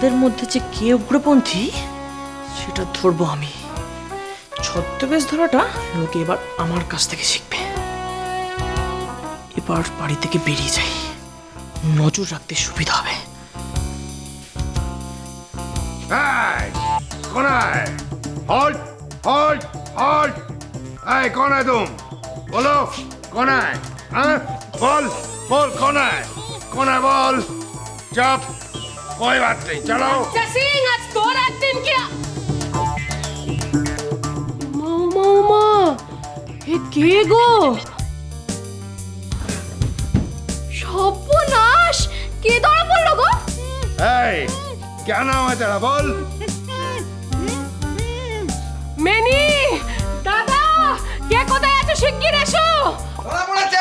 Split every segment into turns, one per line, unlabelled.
আমাদের মধ্যে যে কে উগ্রপন্থী সেটা ধরবো আমি। ছদ্মবেশ ধরাটা লোকে এবার আমার কাছ থেকে শিখবে। এবার বাড়ি থেকে বেরিয়ে যাই, নজর রাখতে সুবিধা হবে।
कौन है तुम? बोलो कौन है? बोल बोल कौन है? कौन है बोल? चुप, कोई बात नहीं, चलो।
सिंह आज तो रात दिन क्या? मामा ये के गो? शॉपुनाश के दौड़ा बोल लोगो?
क्या नाम है तेरा बोल?
मैनी दादा क्या कोता है तो शिक्की रेशो?
धरा पड़ेছে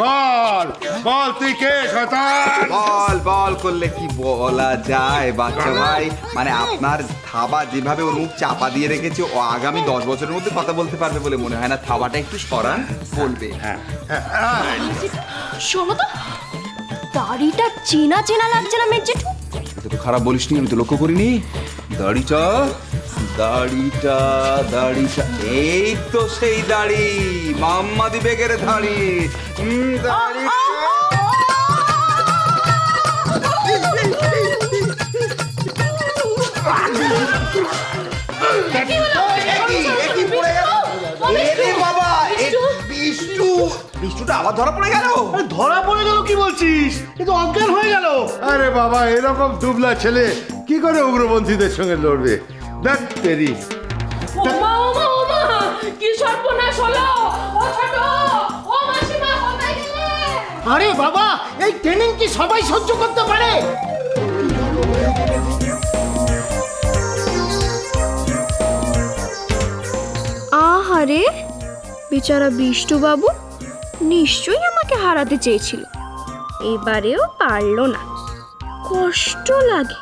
বল বল তুই কে শয়তান?
বল করলে কি বলা যায় বাচ্চা ভাই? মানে আপনার থাবা যেভাবে ওর মুখ চাপা দিয়ে রেখেছে, ও আগামী 10 বছরের মধ্যে কথা বলতে পারবে বলে মনে হয় না। থাবাটা একটু সরান, বলবে।
শোনো তো, দাড়িটা চেনা চেনা লাগছে না মেয়ে জেঠু?
এটা তো খারাপ বলিসনি, আমি তো লক্ষ্য করিনি। দাড়িটা এই তো সেই দাড়ি, মাম্মাদি বেগের দাড়ি। বিষ্টুটা আবার ধরা পড়ে গেল।
ধরা পড়ে গেল কি বলছিস? এ তো অজ্ঞান হয়ে গেল।
আরে বাবা, এরকম দুবলা ছেলে কি করে উগ্রপন্থীদের সঙ্গে লড়বে? দেখ তেরি
কি সর্বনাশ হলো? ও ছোট, ও মাসিমা কোথায় গেলে?
আরে বাবা, এই ট্রেনিং কি সবাই সহ্য করতে পারে?
আহারে বেচারা বিষ্টু বাবু নিশ্চয়ই আমাকে হারাতে চেয়েছিল, এবারেও পারলো না। কষ্ট লাগে।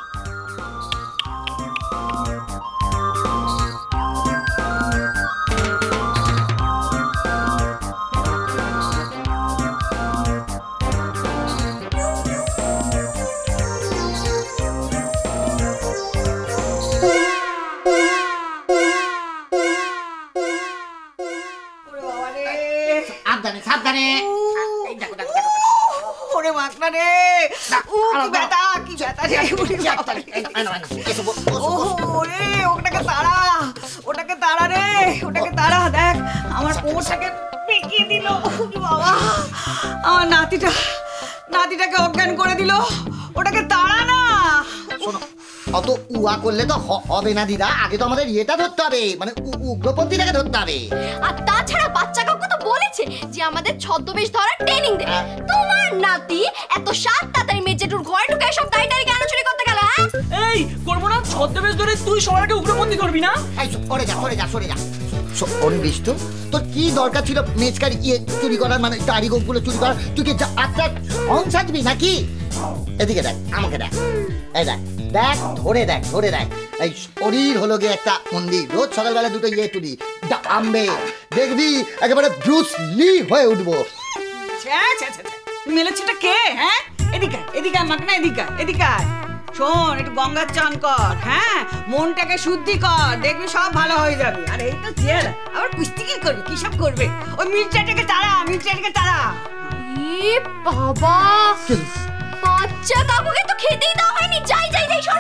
সাবধানে।
ওরে মাকড়া রে, কি ব্যথা রে। ওরে ওটাকে তাড়া রে, ওটাকে তাড়া। দেখ আমার কোমরটাকে পেকিয়ে দিল বাবা। আমার নাতিটাকে অজ্ঞান করে দিল। ওটাকে তাড়া না।
শোনো, অত উয়া করলে তো হবে না দিদা। আগে তো আমাদের ইয়েটা ধরতে হবে, মানে উগ্রপন্থীটাকে ধরতে হবে।
আর তাছাড়া বাচ্চা কাকু তো বলেছে যে আমাদের ছদ্মবেশ ধরার ট্রেনিং দেবে। তোমার নাতি এত সাত তাড়াতাড়ি মেজেটুর ঘরে ঢুকে সব দাঁড়িয়ে কেন চুরি করতে গেল?
এই করবো না, ছদ্মবেশ ধরে তুই সবাইকে উগ্রপন্থী করবি না?
এই সরে যা। ওরে বিষ্টু, তোর কি দরকার ছিল মেজকার ইয়ে চুরি করার, মানে দাড়ি গোপগুলো চুরি করার? তুই কি আত্মার অং সাজবি নাকি? এদিকে দেখ, আমাকে দেখ, এই দেখ, ধরে দেখ। এই শরীর হলো গিয়ে একটা মন্দির। রোজ সকালবেলা দুটো ইয়ে তুলি, আমবে, দেখবি একেবারে ব্রুস লি হয়ে উঠবো।
মেলেছেটা কে? হ্যাঁ, এদিকে মাকনা, এদিকে শোন, একটু গঙ্গার চান কর। হ্যাঁ, মনটাকে শুদ্ধি কর, দেখবি সব ভালো হয়ে যাবে। আর এই তো জেল, আবার কুস্তি কি করবে, কি সব করবে? ওই মির্চাটাকে তাড়া।
এ বাবা, বাচ্চা কাকুকে তো খেতেই দেওয়া হয়নি। যাই সর।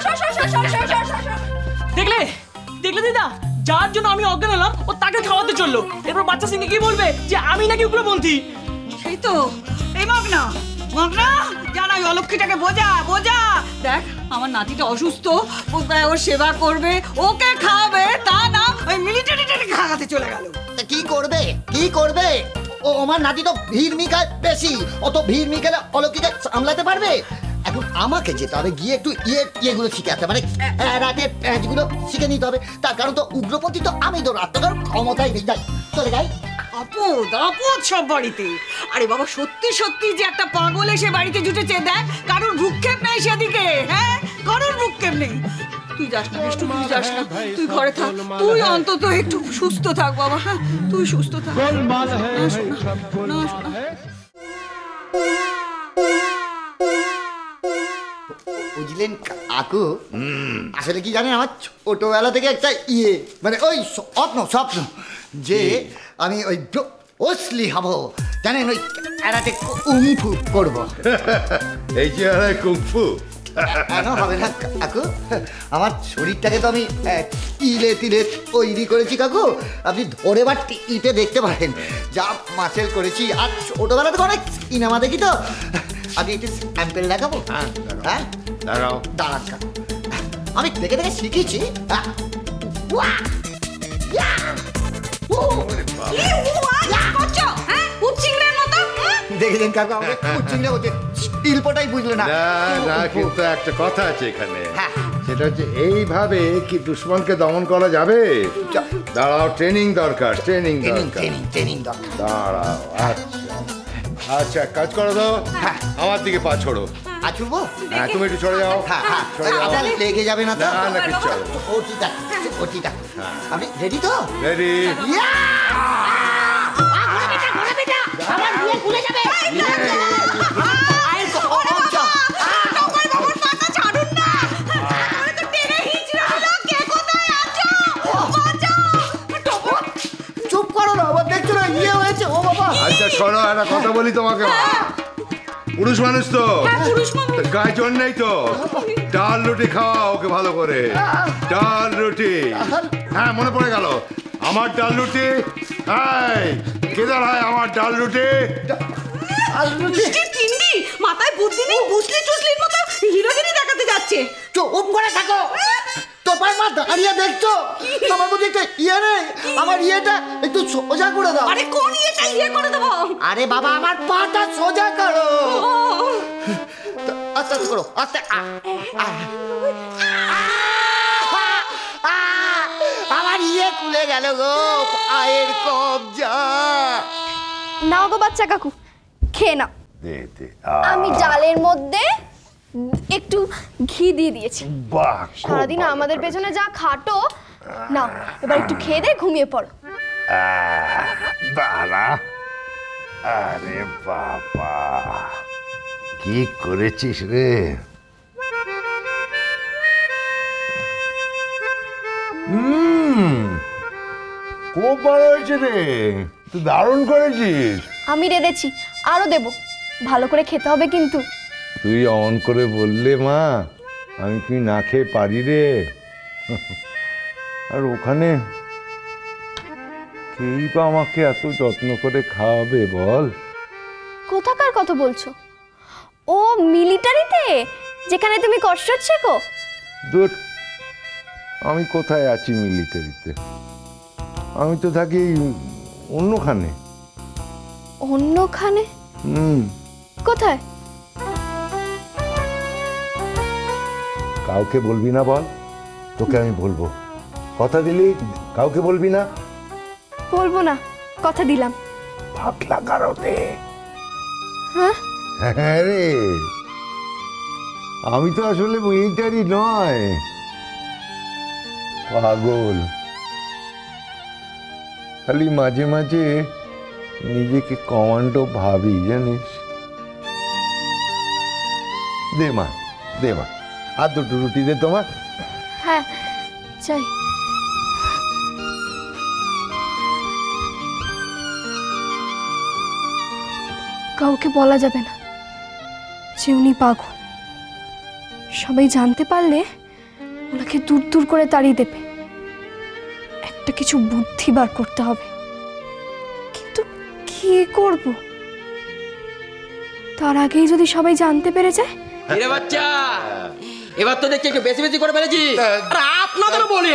দেখলে দিদা, যার জন্য আমি অজ্ঞান হলাম ও তাকে খাওয়াতে চললো। এরপর বাচ্চা সিংহে কি বলবে যে আমি নাকি উগ্রপন্থী?
সেই তো। এই মাকনা জানা, ওই অলক্ষীটাকে বোঝা। দেখ আমার নাতিটা অসুস্থ, ওর সেবা করবে, ওকে খাওয়াবে, তা না ওই মিলিটারিটাকে খাওয়াতে চলে গেল।
কি করবে? ও আমার নাতি তো ভিড় মিকায় বেশি। অত ভিড় মিকালে অলক্ষীকে সামলাতে পারবে? এখন আমাকে যেতে হবে, গিয়ে একটু ইয়েগুলো শিখাতে, মানে রাতের প্যাঁচগুলো শিখে নিতে হবে। তার কারণ তো উগ্রপন্থী তো আমি, তো রাত্রকার ক্ষমতায় নেই। চলে যাই।
আপদ সব বাড়িতে। আরে বাবা, সত্যি যে একটা পাগল এসে বাড়িতে জুটেছে। দেখ কারোর ভূক্ষেপ নেই সেদিকে। হ্যাঁ, কারোর ভূক্ষেপ নেই। তুই যাস না বিষ্টু, তুই ঘরে থাক। তুই অন্তত একটু সুস্থ থাক বাবা। হ্যাঁ, তুই সুস্থ থাক।
বুঝলেন কাকু, আসলে কি জানেন, আমার ছোটবেলা থেকে একটা মানে ওই স্বপ্ন যে আমি ওই ওসলি হব, জানেন, ওই ক্যারাটে কুংফু করবো।
এই যে কুংফু
কেন হবে না কাকু? আমার শরীরটাকে তো আমি তিলে তিলে তৈরি করেছি কাকু, আপনি ধরে বা টিপে দেখতে পারেন যা মাসেল করেছি। আর ছোটবেলা থেকে অনেক সিনেমা দেখি তো, আপনি একটু স্যাম্পেল দেখাবো? হ্যাঁ
দাঁড়াও,
দাঁড়ান কাকু, আমি দেখে দেখে শিখেছি। দেখেছেন কাকু, আমাকে কুচিংড়ে হচ্ছে, শিল্পটাই বুঝলে না।
না, কিন্তু একটা কথা আছে এখানে, সেটা হচ্ছে এইভাবে কি দুশ্মনকে দমন করা যাবে? দাঁড়াও, ট্রেনিং দরকার, ট্রেনিং দরকার। দাঁড়াও, আচ্ছা কাজ করো তো, আমার দিকে পা ছোড়ো।
আছুবো?
হ্যাঁ, তুমি একটু চলে যাও।
লেগে যাবে না তো?
না, কিচ্ছু হবে না।
ও ঠিক আছে, আপনি রেডি তো?
রেডি।
চুপ করো না, আবার দেখছো না হয়েছে। ও বাবা,
আচ্ছা শোনো, একটা কথা বলি তোমাকে। পুরুষ মানুষ তো, গায়ে জোর নেই তো, ডাল রুটি খাওয়া ওকে ভালো করে। ডাল রুটি, হ্যাঁ মনে পড়ে গেল, আমার ডাল রুটি। কেদার হয় আমার ডাল রুটি।
মাথায় বুদ্ধি নেই, বুঝলি টুসলির মতো হিরোগিরি দেখাতে যাচ্ছে।
চুপ করে থাকো, তোমার মা দাঁড়িয়ে দেখছো, তোমার মধ্যে একটা নেই, আমার একটু সোজা করে দাও।
আরে কোন করে দেবো?
আরে বাবা, আমার পাটা সোজা করো। আস্তে আস্তে করো, আস্তে। আমার খুলে গেল গো, পায়ের কবজা।
নাও গো বাচ্চা কাকু, খেয়ে নাও। আমি ডালের মধ্যে একটু ঘি দিয়ে দিয়েছি। সারাদিন আমাদের পেছনে যা খাটো, নাও এবার একটু খেয়ে দে, ঘুমিয়ে পড়ো।
আরে বাবা, কি করেছিস রে? খুব ভালো হয়েছে রে, তুই দারুণ করেছিস।
আমি রেঁধেছি, আরো দেবো, ভালো করে খেতে হবে কিন্তু।
তুই অন করে বললে মা, আমি কি না খেয়ে পারি রে? আর ওখানে কেই বা আমাকে এত যত্ন করে খাওয়াবে বল?
কোথাকার কথা বলছো? ও মিলিটারিতে, যেখানে তুমি কষ্ট শেখো?
দূর, আমি কোথায় আছি মিলিটারিতে? আমি তো থাকি অন্যখানে।
অন্যখানে? কোথায়?
কাউকে বলবি না বল? তোকে আমি বলবো, কথা দিলি? কাউকে বলবি না?
বলবো না, কথা দিলাম।
পাগলা কারোতে।
হ্যাঁ
রে, আমি তো আসলে মিলিটারি নয়, পাগল। খালি মাঝে মাঝে নিজেকে কমান্ডো ভাবি, জানিস? দে মা, দে মা, আর দুটো রুটি দে তোমার।
হ্যাঁ চাই। কাউকে বলা যাবে না যে উনি পাগল। সবাই জানতে পারলে ওনাকে দূর দূর করে তাড়িয়ে দেবে। একটা কিছু বুদ্ধি বার করতে হবে, কিন্তু কি করব? তার আগেই যদি সবাই জানতে পেরে যায়।
এরে বাচ্চা, এবার তো দেখছি একটু বেশি বেশি করে ফেলেছি। আর আপনাদেরও বলি,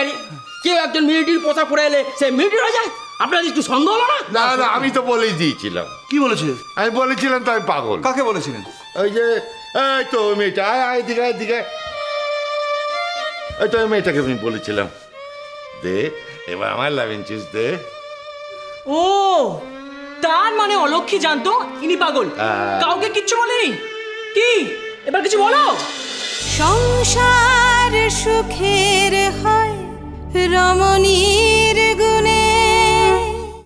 কেউ একজন মিলিটারির পোশাক পরে এলে সে মিলিটারি হয়ে যায়। আপনার একটু সন্দেহ হলো না?
না না, আমি তো বলেই দিয়েছিলাম।
কি বলেছিলেন?
আমি বলেছিলাম তো আমি পাগল।
কাকে বলেছিলেন?
ওই যে এই তো মেয়েটা, এদিকে এদিকে, ওই তো ওই মেয়েটাকে আমি বলেছিলাম। দে এবার আমার 11 ইঞ্চিস দে।
ও, তার মানে অলক্ষী জানতো ইনি পাগল, কাউকে কিচ্ছু বলেনি। কি এবার কিছু বলো?
সংসার সুখের হয় রমণী